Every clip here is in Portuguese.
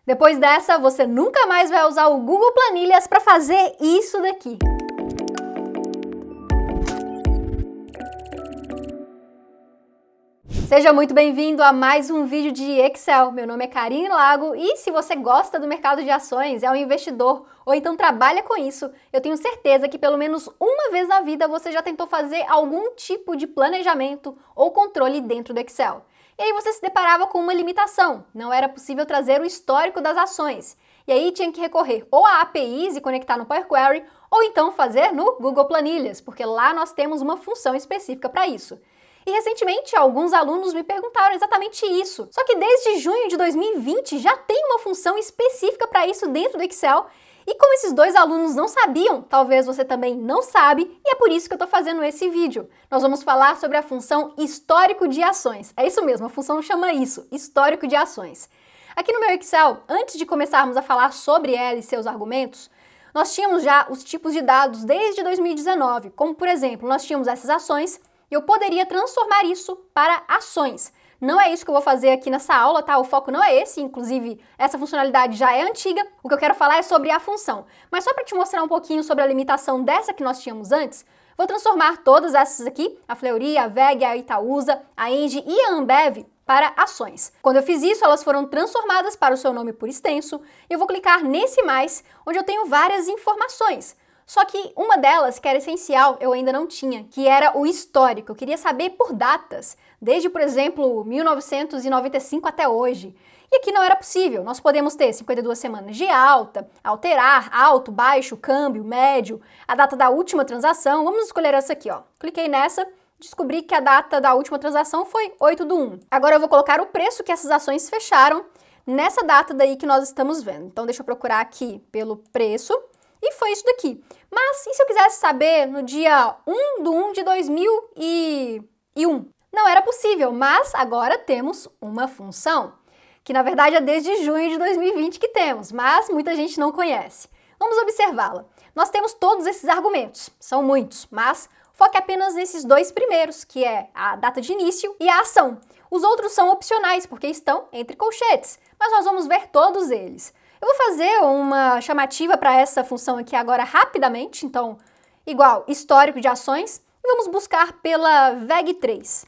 Depois dessa, você nunca mais vai usar o Google Planilhas para fazer isso daqui. Seja muito bem-vindo a mais um vídeo de Excel. Meu nome é Karine Lago e se você gosta do mercado de ações, é um investidor ou então trabalha com isso, eu tenho certeza que pelo menos uma vez na vida você já tentou fazer algum tipo de planejamento ou controle dentro do Excel. E aí você se deparava com uma limitação, não era possível trazer o histórico das ações. E aí tinha que recorrer ou a APIs e conectar no Power Query, ou então fazer no Google Planilhas, porque lá nós temos uma função específica para isso. E recentemente, alguns alunos me perguntaram exatamente isso. Só que desde junho de 2020 já tem uma função específica para isso dentro do Excel. E como esses dois alunos não sabiam, talvez você também não sabe, e é por isso que eu estou fazendo esse vídeo. Nós vamos falar sobre a função histórico de ações. É isso mesmo, a função chama isso, histórico de ações. Aqui no meu Excel, antes de começarmos a falar sobre ela e seus argumentos, nós tínhamos já os tipos de dados desde 2019, como por exemplo, nós tínhamos essas ações, e eu poderia transformar isso para ações. Não é isso que eu vou fazer aqui nessa aula, tá? O foco não é esse, inclusive essa funcionalidade já é antiga. O que eu quero falar é sobre a função. Mas só para te mostrar um pouquinho sobre a limitação dessa que nós tínhamos antes, vou transformar todas essas aqui, a Fleury, a VEG, a Itaúsa, a Engie e a Ambev, para ações. Quando eu fiz isso, elas foram transformadas para o seu nome por extenso, e eu vou clicar nesse mais, onde eu tenho várias informações. Só que uma delas, que era essencial, eu ainda não tinha, que era o histórico. Eu queria saber por datas, desde, por exemplo, 1995 até hoje. E aqui não era possível. Nós podemos ter 52 semanas de alta, alterar, alto, baixo, câmbio, médio, a data da última transação. Vamos escolher essa aqui, ó. Cliquei nessa, descobri que a data da última transação foi 8/1. Agora eu vou colocar o preço que essas ações fecharam nessa data daí que nós estamos vendo. Então deixa eu procurar aqui pelo preço. E foi isso daqui. Mas e se eu quisesse saber no dia 1/1 de 2001? Não era possível, mas agora temos uma função, que na verdade é desde junho de 2020 que temos, mas muita gente não conhece. Vamos observá-la. Nós temos todos esses argumentos, são muitos, mas foque apenas nesses dois primeiros, que é a data de início e a ação. Os outros são opcionais, porque estão entre colchetes, mas nós vamos ver todos eles. Eu vou fazer uma chamativa para essa função aqui agora rapidamente, então, igual, histórico de ações, e vamos buscar pela VEG3.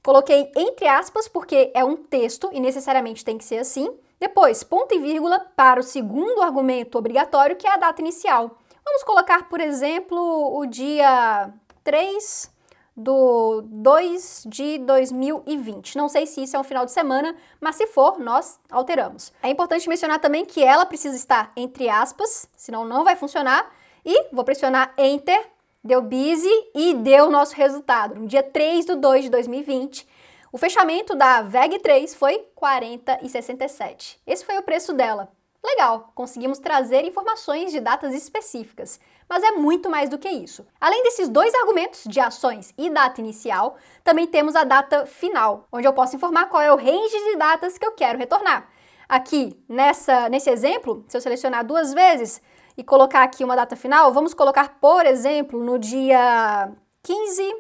Coloquei entre aspas porque é um texto e necessariamente tem que ser assim. Depois, ponto e vírgula para o segundo argumento obrigatório, que é a data inicial. Vamos colocar, por exemplo, o dia 3/2 de 2020. Não sei se isso é um final de semana, mas se for, nós alteramos. É importante mencionar também que ela precisa estar entre aspas, senão não vai funcionar. E vou pressionar Enter, deu busy e deu o nosso resultado. No dia 3/2 de 2020, o fechamento da VEG3 foi 40,67. Esse foi o preço dela. Legal, conseguimos trazer informações de datas específicas, mas é muito mais do que isso. Além desses dois argumentos de ações e data inicial, também temos a data final, onde eu posso informar qual é o range de datas que eu quero retornar. Aqui, nesse exemplo, se eu selecionar duas vezes e colocar aqui uma data final, vamos colocar, por exemplo, no dia 15,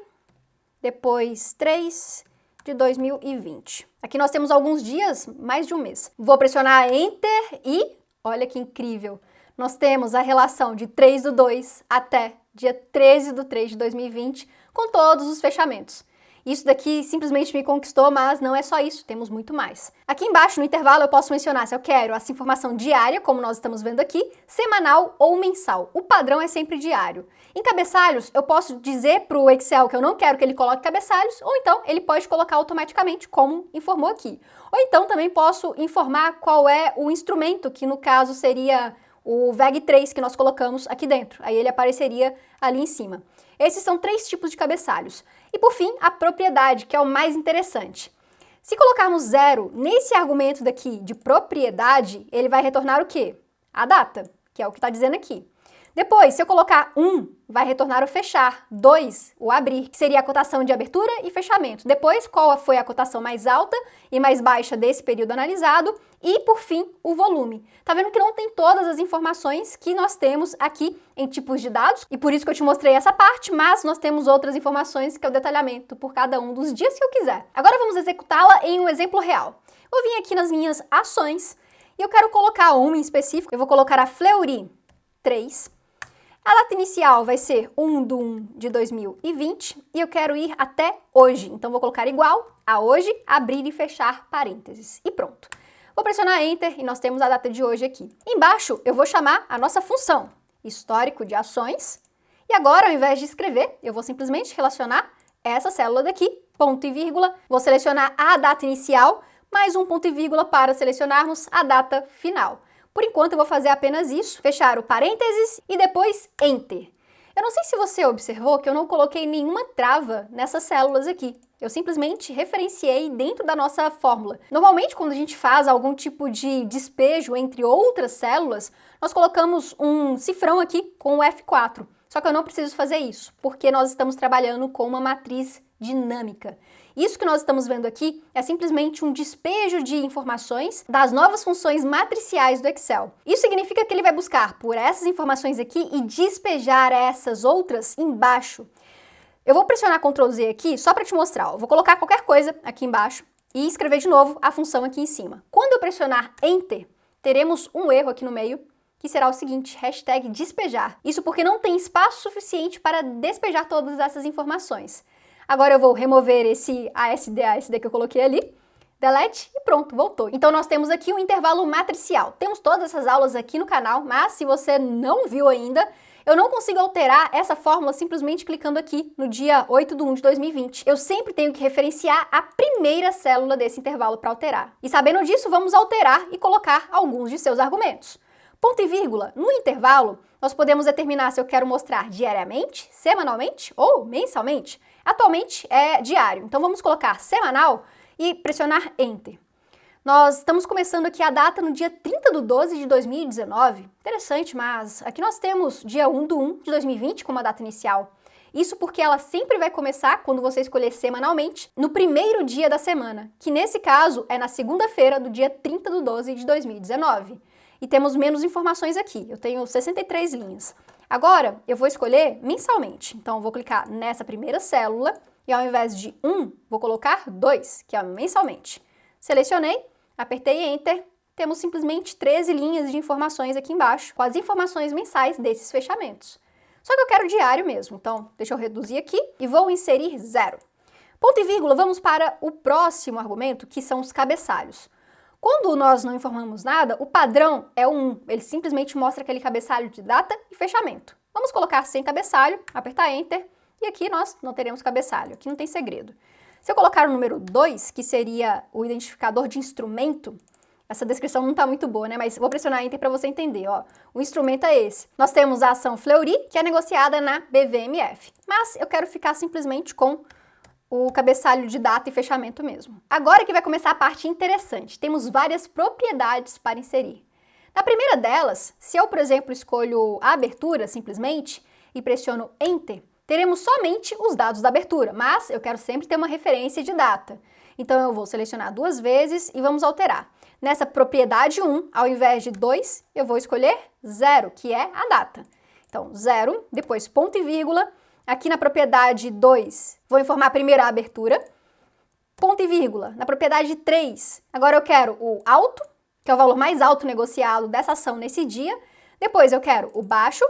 depois 3 de 2020. Aqui nós temos alguns dias, mais de um mês. Vou pressionar Enter e, olha que incrível, nós temos a relação de 3/2 até dia 13/3 de 2020 com todos os fechamentos. Isso daqui simplesmente me conquistou, mas não é só isso, temos muito mais. Aqui embaixo, no intervalo, eu posso mencionar se eu quero essa informação diária, como nós estamos vendo aqui, semanal ou mensal. O padrão é sempre diário. Em cabeçalhos, eu posso dizer para o Excel que eu não quero que ele coloque cabeçalhos, ou então ele pode colocar automaticamente, como informou aqui. Ou então também posso informar qual é o instrumento, que no caso seria o VEG3 que nós colocamos aqui dentro. Aí ele apareceria ali em cima. Esses são três tipos de cabeçalhos. E por fim, a propriedade, que é o mais interessante. Se colocarmos 0 nesse argumento daqui de propriedade, ele vai retornar o quê? A data, que é o que está dizendo aqui. Depois, se eu colocar 1, vai retornar o fechar, 2, o abrir, que seria a cotação de abertura e fechamento. Depois, qual foi a cotação mais alta e mais baixa desse período analisado. E, por fim, o volume. Tá vendo que não tem todas as informações que nós temos aqui em tipos de dados, e por isso que eu te mostrei essa parte, mas nós temos outras informações que é o detalhamento por cada um dos dias que eu quiser. Agora vamos executá-la em um exemplo real. Vou vir aqui nas minhas ações E eu quero colocar uma em específico, eu vou colocar a Fleury 3. A data inicial vai ser 1/1 de 2020 e eu quero ir até hoje. Então, vou colocar igual a hoje, abrir e fechar parênteses. E pronto. Vou pressionar Enter e nós temos a data de hoje aqui. Embaixo, eu vou chamar a nossa função, histórico de ações. E agora, ao invés de escrever, eu vou simplesmente relacionar essa célula daqui, ponto e vírgula. Vou selecionar a data inicial, mais um ponto e vírgula para selecionarmos a data final. Por enquanto, eu vou fazer apenas isso, fechar o parênteses e depois Enter. Eu não sei se você observou que eu não coloquei nenhuma trava nessas células aqui. Eu simplesmente referenciei dentro da nossa fórmula. Normalmente, quando a gente faz algum tipo de despejo entre outras células, nós colocamos um cifrão aqui com o F4. Só que eu não preciso fazer isso, porque nós estamos trabalhando com uma matriz dinâmica. Isso que nós estamos vendo aqui é simplesmente um despejo de informações das novas funções matriciais do Excel. Isso significa que ele vai buscar por essas informações aqui e despejar essas outras embaixo. Eu vou pressionar Ctrl Z aqui só para te mostrar. Eu vou colocar qualquer coisa aqui embaixo e escrever de novo a função aqui em cima. Quando eu pressionar Enter, teremos um erro aqui no meio, que será o seguinte, hashtag despejar. Isso porque não tem espaço suficiente para despejar todas essas informações. Agora eu vou remover esse ASD que eu coloquei ali, delete e pronto, voltou. Então nós temos aqui um intervalo matricial. Temos todas essas aulas aqui no canal, mas se você não viu ainda, eu não consigo alterar essa fórmula simplesmente clicando aqui no dia 8/1 de 2020. Eu sempre tenho que referenciar a primeira célula desse intervalo para alterar. E sabendo disso, vamos alterar e colocar alguns de seus argumentos. Ponto e vírgula, no intervalo, nós podemos determinar se eu quero mostrar diariamente, semanalmente ou mensalmente. Atualmente é diário, então vamos colocar semanal e pressionar Enter. Nós estamos começando aqui a data no dia 30/12 de 2019. Interessante, mas aqui nós temos dia 1/1 de 2020 como a data inicial. Isso porque ela sempre vai começar, quando você escolher semanalmente, no primeiro dia da semana, que nesse caso é na segunda-feira do dia 30/12 de 2019. E temos menos informações aqui, eu tenho 63 linhas. Agora, eu vou escolher mensalmente, então eu vou clicar nessa primeira célula e ao invés de 1, vou colocar 2, que é mensalmente. Selecionei, apertei Enter, temos simplesmente 13 linhas de informações aqui embaixo, com as informações mensais desses fechamentos. Só que eu quero diário mesmo, então deixa eu reduzir aqui e vou inserir 0. Ponto e vírgula, vamos para o próximo argumento, que são os cabeçalhos. Quando nós não informamos nada, o padrão é o 1, ele simplesmente mostra aquele cabeçalho de data e fechamento. Vamos colocar sem cabeçalho, apertar Enter, e aqui nós não teremos cabeçalho, aqui não tem segredo. Se eu colocar o número 2, que seria o identificador de instrumento, essa descrição não está muito boa, né? Mas vou pressionar Enter para você entender, ó. O instrumento é esse. Nós temos a ação Fleury, que é negociada na BVMF, mas eu quero ficar simplesmente com o cabeçalho de data e fechamento mesmo. Agora que vai começar a parte interessante. Temos várias propriedades para inserir. Na primeira delas, se eu, por exemplo, escolho a abertura simplesmente e pressiono Enter, teremos somente os dados da abertura, mas eu quero sempre ter uma referência de data. Então eu vou selecionar 2 vezes e vamos alterar. Nessa propriedade 1, ao invés de 2, eu vou escolher 0, que é a data. Então 0, depois ponto e vírgula. Aqui na propriedade 2, vou informar primeiro a abertura, ponto e vírgula. Na propriedade 3, agora eu quero o alto, que é o valor mais alto negociado dessa ação nesse dia. Depois eu quero o baixo,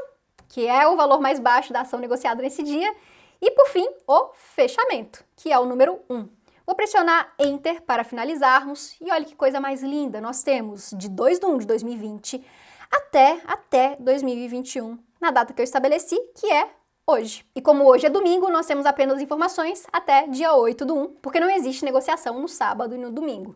que é o valor mais baixo da ação negociada nesse dia. E por fim, o fechamento, que é o número 1. Vou pressionar Enter para finalizarmos. E olha que coisa mais linda, nós temos de 2/1 de 2020 até 2021, na data que eu estabeleci, que é hoje. E como hoje é domingo, nós temos apenas informações até dia 8/1, porque não existe negociação no sábado e no domingo.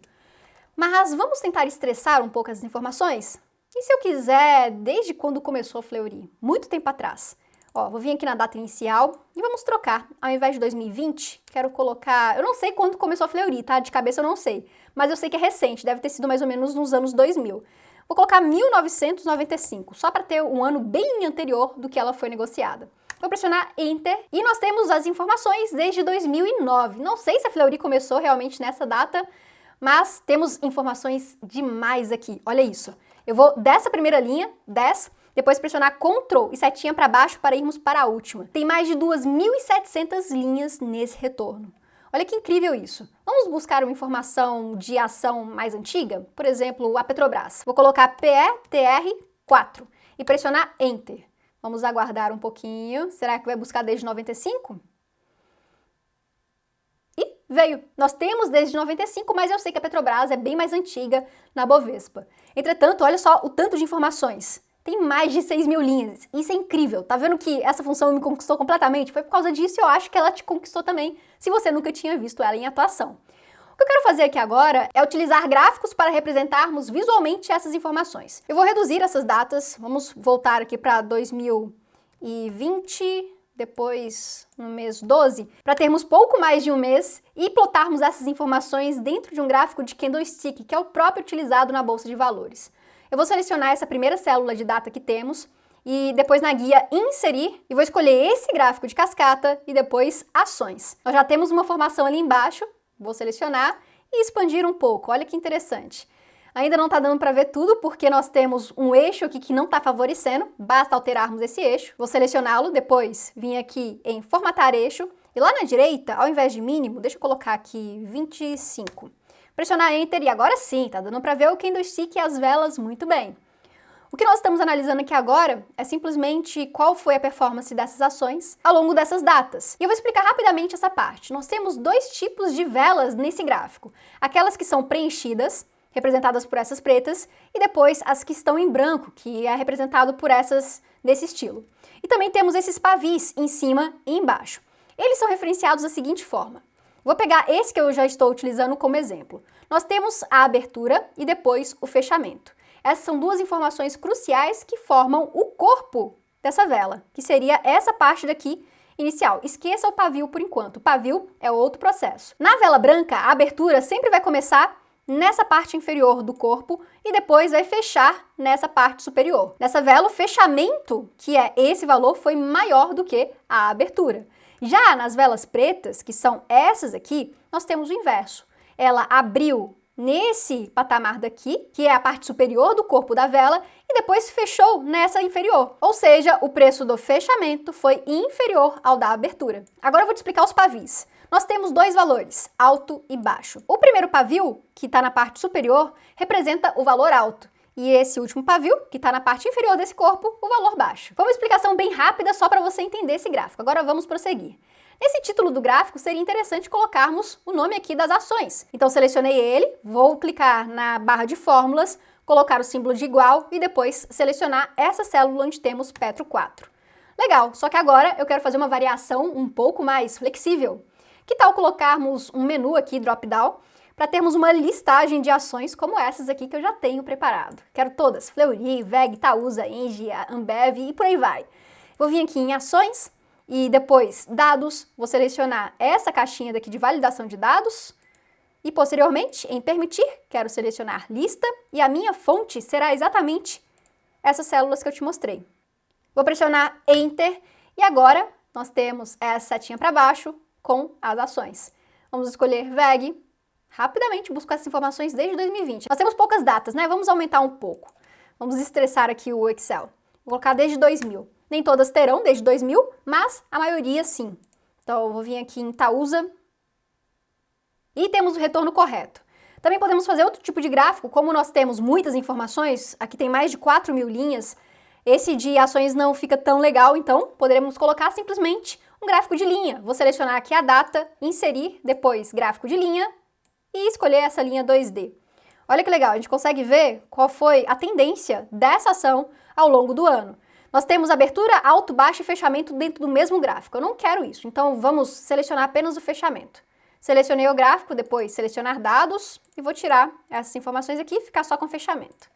Mas vamos tentar estressar um pouco as informações? E se eu quiser, desde quando começou a Fleury? Muito tempo atrás. Ó, vou vir aqui na data inicial e vamos trocar. Ao invés de 2020, quero colocar... Eu não sei quando começou a Fleury, tá? De cabeça eu não sei. Mas eu sei que é recente, deve ter sido mais ou menos nos anos 2000. Vou colocar 1995, só para ter um ano bem anterior do que ela foi negociada. Vou pressionar Enter e nós temos as informações desde 2009. Não sei se a Fleury começou realmente nessa data, mas temos informações demais aqui. Olha isso. Eu vou dessa primeira linha, 10, depois pressionar Ctrl e setinha para baixo para irmos para a última. Tem mais de 2.700 linhas nesse retorno. Olha que incrível isso. Vamos buscar uma informação de ação mais antiga? Por exemplo, a Petrobras. Vou colocar PETR4 e pressionar Enter. Vamos aguardar um pouquinho. Será que vai buscar desde 95? E veio. Nós temos desde 95, mas eu sei que a Petrobras é bem mais antiga na Bovespa. Entretanto, olha só o tanto de informações. Tem mais de 6 mil linhas. Isso é incrível. Tá vendo que essa função me conquistou completamente? Foi por causa disso e eu acho que ela te conquistou também, se você nunca tinha visto ela em atuação. O que eu quero fazer aqui agora é utilizar gráficos para representarmos visualmente essas informações. Eu vou reduzir essas datas. Vamos voltar aqui para 2020, depois no mês 12, para termos pouco mais de um mês e plotarmos essas informações dentro de um gráfico de candlestick, que é o próprio utilizado na Bolsa de Valores. Eu vou selecionar essa primeira célula de data que temos e depois na guia inserir e vou escolher esse gráfico de cascata e depois ações. Nós já temos uma formação ali embaixo, vou selecionar e expandir um pouco. Olha que interessante. Ainda não está dando para ver tudo porque nós temos um eixo aqui que não está favorecendo, basta alterarmos esse eixo. Vou selecioná-lo, depois vim aqui em formatar eixo e lá na direita, ao invés de mínimo, deixa eu colocar aqui 25. Pressionar Enter e agora sim, tá dando para ver o candlestick e as velas muito bem. O que nós estamos analisando aqui agora é simplesmente qual foi a performance dessas ações ao longo dessas datas. E eu vou explicar rapidamente essa parte. Nós temos dois tipos de velas nesse gráfico. Aquelas que são preenchidas, representadas por essas pretas, e depois as que estão em branco, que é representado por essas desse estilo. E também temos esses pavis em cima e embaixo. Eles são referenciados da seguinte forma. Vou pegar esse que eu já estou utilizando como exemplo. Nós temos a abertura e depois o fechamento. Essas são duas informações cruciais que formam o corpo dessa vela, que seria essa parte daqui inicial. Esqueça o pavio por enquanto, o pavio é outro processo. Na vela branca, a abertura sempre vai começar nessa parte inferior do corpo e depois vai fechar nessa parte superior. Nessa vela, o fechamento, que é esse valor, foi maior do que a abertura. Já nas velas pretas, que são essas aqui, nós temos o inverso. Ela abriu nesse patamar daqui, que é a parte superior do corpo da vela, e depois fechou nessa inferior. Ou seja, o preço do fechamento foi inferior ao da abertura. Agora eu vou te explicar os pavis. Nós temos dois valores, alto e baixo. O primeiro pavio, que está na parte superior, representa o valor alto. E esse último pavio, que está na parte inferior desse corpo, o valor baixo. Foi uma explicação bem rápida só para você entender esse gráfico. Agora vamos prosseguir. Nesse título do gráfico, seria interessante colocarmos o nome aqui das ações. Então selecionei ele, vou clicar na barra de fórmulas, colocar o símbolo de igual e depois selecionar essa célula onde temos Petro 4. Legal, só que agora eu quero fazer uma variação um pouco mais flexível. Que tal colocarmos um menu aqui, drop-down, para termos uma listagem de ações como essas aqui que eu já tenho preparado. Quero todas, Fleury, VEG, Itaúsa, Engie, Ambev e por aí vai. Vou vir aqui em ações e depois dados, vou selecionar essa caixinha daqui de validação de dados e posteriormente em permitir, quero selecionar lista e a minha fonte será exatamente essas células que eu te mostrei. Vou pressionar Enter e agora nós temos essa setinha para baixo com as ações. Vamos escolher VEG. Rapidamente busco essas informações desde 2020. Nós temos poucas datas, né? Vamos aumentar um pouco. Vamos estressar aqui o Excel. Vou colocar desde 2000. Nem todas terão desde 2000, mas a maioria sim. Então eu vou vir aqui em Itaúsa e temos o retorno correto. Também podemos fazer outro tipo de gráfico, como nós temos muitas informações, aqui tem mais de 4 mil linhas, esse de ações não fica tão legal, então poderemos colocar simplesmente um gráfico de linha. Vou selecionar aqui a data, inserir, depois gráfico de linha, e escolher essa linha 2D. Olha que legal, a gente consegue ver qual foi a tendência dessa ação ao longo do ano. Nós temos abertura, alto, baixo e fechamento dentro do mesmo gráfico. Eu não quero isso, então vamos selecionar apenas o fechamento. Selecionei o gráfico, depois selecionar dados e vou tirar essas informações aqui e ficar só com fechamento.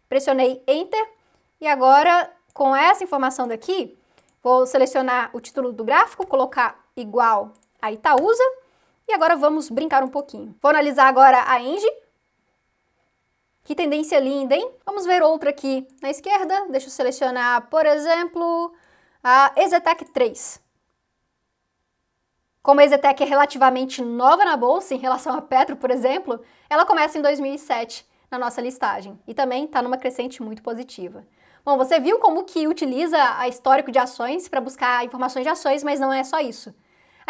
Pressionei Enter e agora com essa informação daqui, vou selecionar o título do gráfico, colocar igual a Itaúsa. E agora vamos brincar um pouquinho. Vou analisar agora a Engie. Que tendência linda, hein? Vamos ver outra aqui na esquerda. Deixa eu selecionar, por exemplo, a EZTEC 3. Como a EZTEC é relativamente nova na bolsa em relação a Petro, por exemplo, ela começa em 2007 na nossa listagem e também está numa crescente muito positiva. Bom, você viu como que utiliza a histórico de ações para buscar informações de ações, mas não é só isso.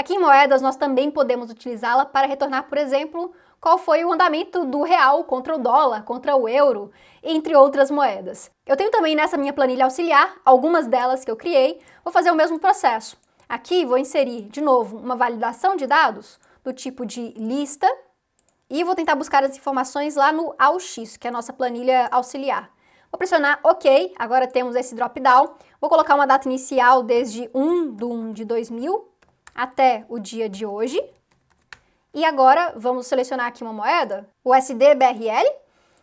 Aqui em moedas, nós também podemos utilizá-la para retornar, por exemplo, qual foi o andamento do real contra o dólar, contra o euro, entre outras moedas. Eu tenho também nessa minha planilha auxiliar, algumas delas que eu criei, vou fazer o mesmo processo. Aqui vou inserir, de novo, uma validação de dados do tipo de lista e vou tentar buscar as informações lá no AUX, que é a nossa planilha auxiliar. Vou pressionar OK, agora temos esse drop-down. Vou colocar uma data inicial desde 1/1/2000 até o dia de hoje. E agora vamos selecionar aqui uma moeda, o USD/BRL.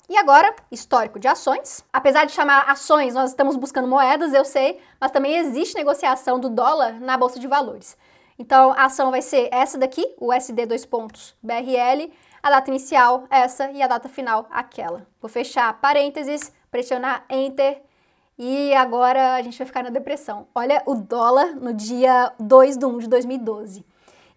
E agora, histórico de ações. Apesar de chamar ações, nós estamos buscando moedas, eu sei, mas também existe negociação do dólar na Bolsa de Valores. Então, a ação vai ser essa daqui, o USD2.BRL, a data inicial essa e a data final aquela. Vou fechar parênteses, pressionar Enter e agora a gente vai ficar na depressão. Olha o dólar no dia 2/1/2012.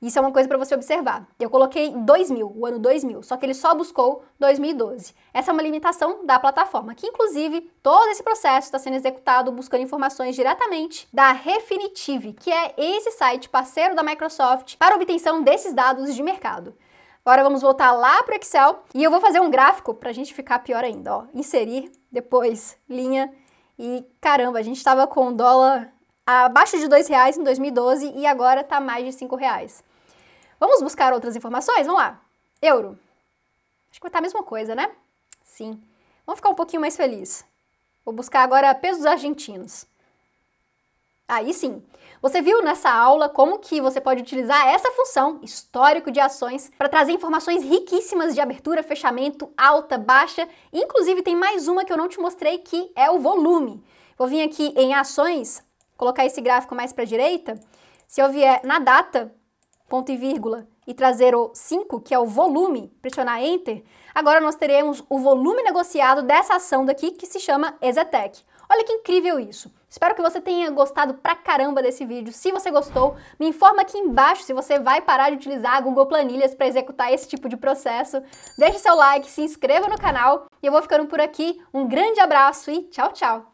Isso é uma coisa para você observar. Eu coloquei 2000, o ano 2000, só que ele só buscou 2012. Essa é uma limitação da plataforma, que inclusive todo esse processo está sendo executado buscando informações diretamente da Refinitiv, que é esse site parceiro da Microsoft para obtenção desses dados de mercado. Agora vamos voltar lá para o Excel e eu vou fazer um gráfico para a gente ficar pior ainda. Ó. Inserir, depois linha e caramba, a gente estava com o dólar abaixo de R$2 em 2012 e agora está mais de R$5. Vamos buscar outras informações? Vamos lá. Euro. Acho que vai estar a mesma coisa, né? Sim. Vamos ficar um pouquinho mais felizes. Vou buscar agora pesos argentinos. Aí sim. Você viu nessa aula como que você pode utilizar essa função, histórico de ações, para trazer informações riquíssimas de abertura, fechamento, alta, baixa. Inclusive tem mais uma que eu não te mostrei, que é o volume. Vou vir aqui em ações, colocar esse gráfico mais para a direita. Se eu vier na data, ponto e vírgula, e trazer o 5, que é o volume, pressionar Enter, agora nós teremos o volume negociado dessa ação daqui, que se chama Exetec. Olha que incrível isso! Espero que você tenha gostado pra caramba desse vídeo. Se você gostou, me informa aqui embaixo se você vai parar de utilizar a Google Planilhas para executar esse tipo de processo. Deixe seu like, se inscreva no canal e eu vou ficando por aqui. Um grande abraço e tchau, tchau!